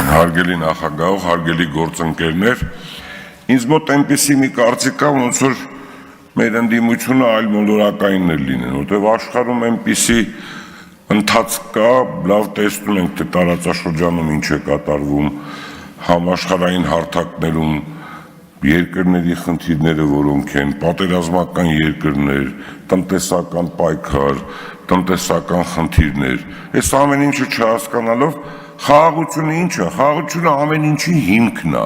Հարգելի նախագահ, հարգելի գործընկերներ, ինձ մոտ այնպիսի մի կարծիք կա, ոնց որ մեր ընդդիմությունը այլ մոլորակային էր լինեն, որտեղ աշխարհում այնպիսի ընթացք կա, լավ տեսնում ենք, թե տարածաշրջանում ինչ է կատարվում, համաշխարհային հարթակներում երկրների խնդիրները որոնք են, պատերազմական երկրներ, տնտեսական պայքար, տնտեսական խնդիրներ, այս ամեն ինչը չհասկանալով խաղաղությունը ինչ է, խաղաղությունը ամեն ինչի հիմքն է,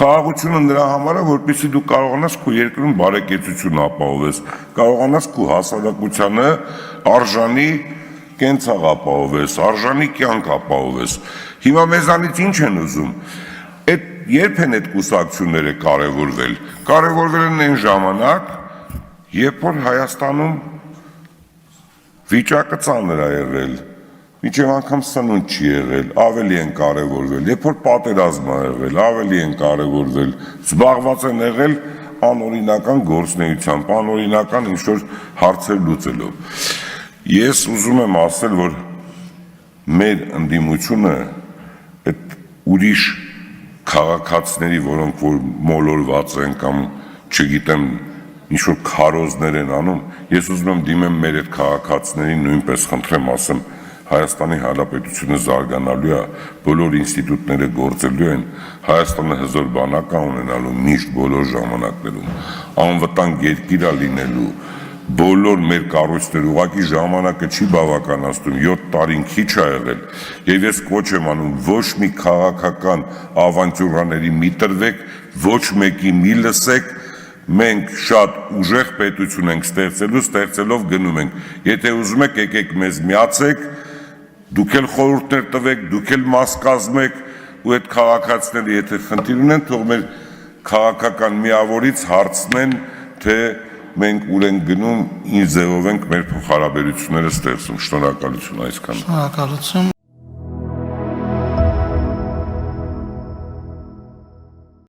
խաղաղությունը նրա համար է, որպեսզի դու կարողանաս քո երկրում բարեկեցություն ապահովես, կարողանաս քո հասարակությանը արժանի կենցաղ ապահովես, արժանի կյանք ապահովես։ Հիմա մեզանից ինչ են ուզում։ Երբ են այդ կուսակցությունները կարևորվել։ Կարևորվել են այն ժամանակ, երբ որ Հայաստանում վիճակը ծանր է եղել, մինչև անգամ սնունդ չի եղել, ավելի են կարևորվել, երբ որ պատերազմ է եղել, ավելի են կարևորվել, զբաղված են եղել անօրինական գործունեությամբ, անօրինական ինչ-որ հարցեր լուծելով։ Ես ուզում եմ ասել, որ մեր ընդդիմությունը այդ ուրիշ քաղաքացիների, որոնք որ մոլորված են կամ չգիտեմ ինչ-որ քարոզներ են անում, ես ուզում եմ դիմեմ մեր այդ քաղաքացիներին նույնպես խնդրեմ, ասեմ Հայաստանի Հանրապետությունը զարգանալու է, բոլոր ինստիտուտները գործելու են, Հայաստանը հզոր բանակ է ունենալու միշտ բոլոր ժամանակներում, անվտանգ երկիր է լինելու, բոլոր մեր կառույցները, ուղղակի ժամանակը չի բավականացնում, 7 տարին քիչ է եղել, եւ ես կոչ եմ անում ոչ մի քաղաքական ավանտյուրաների մի տրվեք, ոչ մեկի մի լսեք, մենք շատ ուժեղ պետություն ենք ստեղծելով գնում ենք, եթե ուզում եք եկեք մեզ միացեք, դուք էլ խորհուրդներ տվեք, դուք էլ մաս կազմեք ու այդ քաղաքացիները եթե խնդիր ունեն, թող մեր քաղաքական միավորից հարցնեն, թե մենք ուր ենք գնում, ինչ ձևով ենք մեր փոխհարաբերությունները ստեղծում։ Շնորհակալություն այսքան։ Շնորհակալություն։